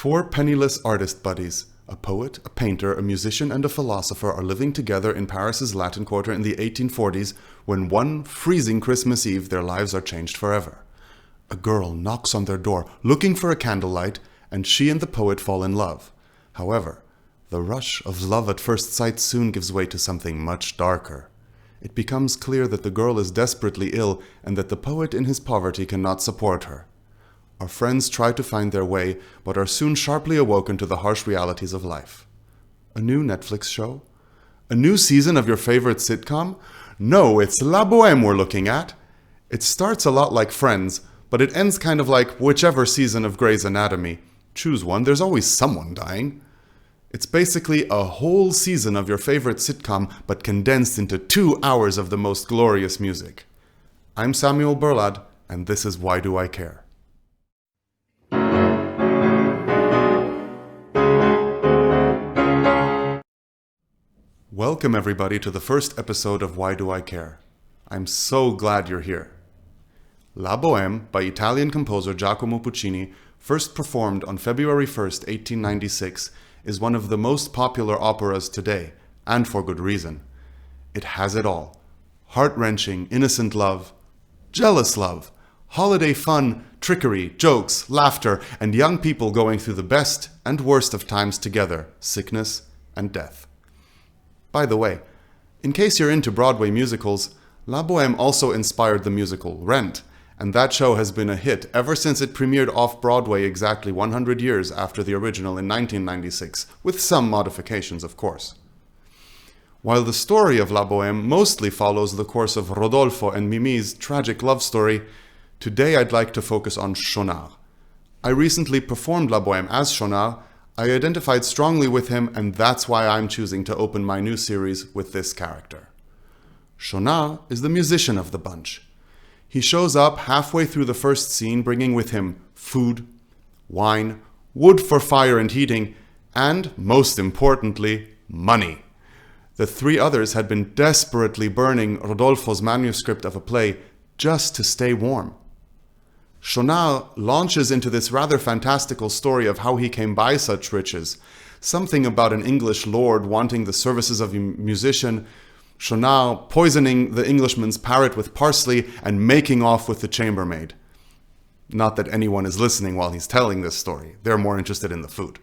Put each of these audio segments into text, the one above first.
Four penniless artist buddies, a poet, a painter, a musician, and a philosopher are living together in Paris's Latin Quarter in the 1840s when one freezing Christmas Eve their lives are changed forever. A girl knocks on their door looking for a candlelight, and she and the poet fall in love. However, the rush of love at first sight soon gives way to something much darker. It becomes clear that the girl is desperately ill and that the poet in his poverty cannot support her. Our friends try to find their way, but are soon sharply awoken to the harsh realities of life. A new Netflix show? A new season of your favorite sitcom? No, it's La Bohème we're looking at. It starts a lot like Friends, but it ends kind of like whichever season of Grey's Anatomy. Choose one, there's always someone dying. It's basically a whole season of your favorite sitcom, but condensed into 2 hours of the most glorious music. I'm Samuel Berlad, and this is Why Do I Care? Welcome everybody to the first episode of Why Do I Care? I'm so glad you're here. La Bohème by Italian composer Giacomo Puccini, first performed on February 1st, 1896, is one of the most popular operas today, and for good reason. It has it all: heart-wrenching, innocent love, jealous love, holiday fun, trickery, jokes, laughter, and young people going through the best and worst of times together, sickness and death. By the way, in case you're into Broadway musicals, La Bohème also inspired the musical Rent, and that show has been a hit ever since it premiered off-Broadway exactly 100 years after the original in 1996, with some modifications, of course. While the story of La Bohème mostly follows the course of Rodolfo and Mimi's tragic love story, today I'd like to focus on Shaunard. I recently performed La Bohème as Shaunard. I identified strongly with him, and that's why I'm choosing to open my new series with this character. Shaunard is the musician of the bunch. He shows up halfway through the first scene bringing with him food, wine, wood for fire and heating, and, most importantly, money. The three others had been desperately burning Rodolfo's manuscript of a play just to stay warm. Shaunard launches into this rather fantastical story of how he came by such riches, something about an English lord wanting the services of a musician, Shaunard poisoning the Englishman's parrot with parsley and making off with the chambermaid. Not that anyone is listening while he's telling this story. They're more interested in the food.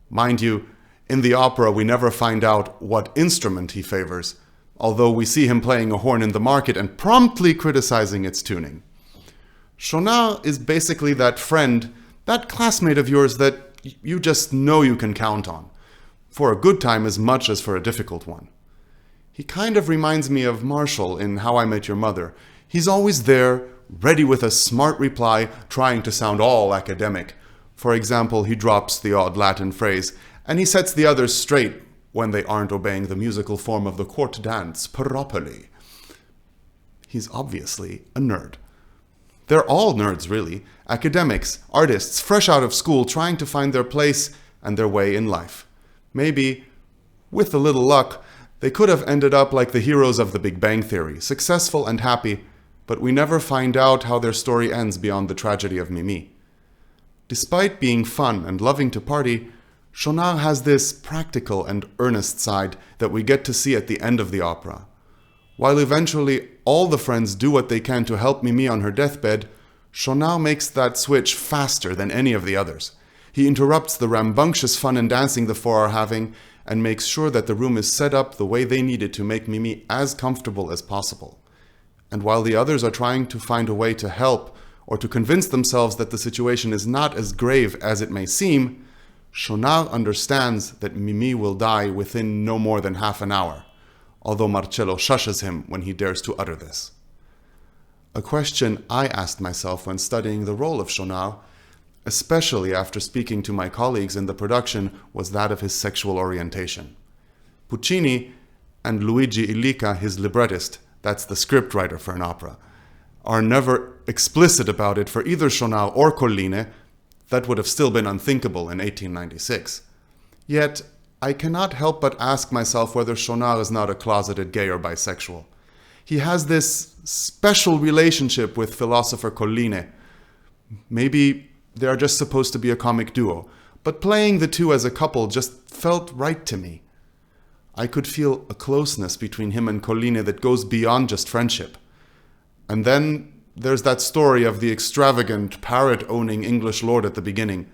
Mind you, in the opera we never find out what instrument he favors, although we see him playing a horn in the market and promptly criticizing its tuning. Shaunard is basically that friend, that classmate of yours that you just know you can count on, for a good time as much as for a difficult one. He kind of reminds me of Marshall in How I Met Your Mother. He's always there, ready with a smart reply, trying to sound all academic. For example, he drops the odd Latin phrase, and he sets the others straight when they aren't obeying the musical form of the court dance properly. He's obviously a nerd. They're all nerds, really. Academics, artists, fresh out of school, trying to find their place and their way in life. Maybe, with a little luck, they could have ended up like the heroes of The Big Bang Theory, successful and happy, but we never find out how their story ends beyond the tragedy of Mimi. Despite being fun and loving to party, Shaunard has this practical and earnest side that we get to see at the end of the opera. While eventually all the friends do what they can to help Mimi on her deathbed, Shaunard makes that switch faster than any of the others. He interrupts the rambunctious fun and dancing the four are having and makes sure that the room is set up the way they need it to make Mimi as comfortable as possible. And while the others are trying to find a way to help or to convince themselves that the situation is not as grave as it may seem, Shaunard understands that Mimi will die within no more than half an hour, although Marcello shushes him when he dares to utter this. A question I asked myself when studying the role of Shaunard, especially after speaking to my colleagues in the production, was that of his sexual orientation. Puccini and Luigi Illica, his librettist, that's the scriptwriter for an opera, are never explicit about it for either Shaunard or Colline. That would have still been unthinkable in 1896. Yet, I cannot help but ask myself whether Shaunard is not a closeted gay or bisexual. He has this special relationship with philosopher Colline. Maybe they are just supposed to be a comic duo, but playing the two as a couple just felt right to me. I could feel a closeness between him and Colline that goes beyond just friendship. And then there's that story of the extravagant, parrot-owning English lord at the beginning.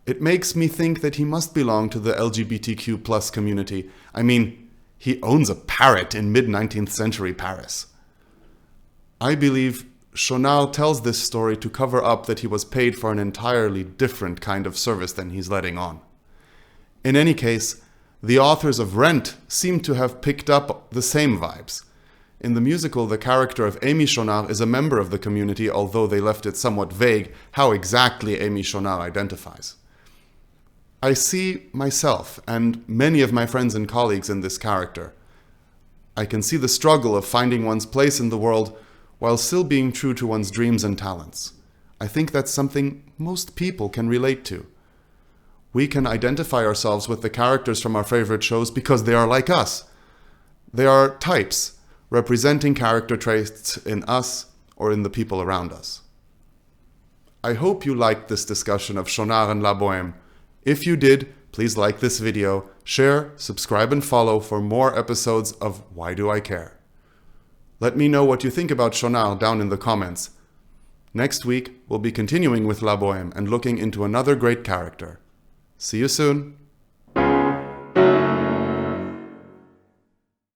It makes me think that he must belong to the LGBTQ plus community. I mean, he owns a parrot in mid-19th century Paris. I believe Schaunard tells this story to cover up that he was paid for an entirely different kind of service than he's letting on. In any case, the authors of Rent seem to have picked up the same vibes. In the musical, the character of Amy Schaunard is a member of the community, although they left it somewhat vague how exactly Amy Schaunard identifies. I see myself and many of my friends and colleagues in this character. I can see the struggle of finding one's place in the world while still being true to one's dreams and talents. I think that's something most people can relate to. We can identify ourselves with the characters from our favorite shows because they are like us. They are types, representing character traits in us or in the people around us. I hope you liked this discussion of Schaunard and La Bohème. If you did, please like this video, share, subscribe and follow for more episodes of Why Do I Care? Let me know what you think about Schaunard down in the comments. Next week, we'll be continuing with La Bohème and looking into another great character. See you soon!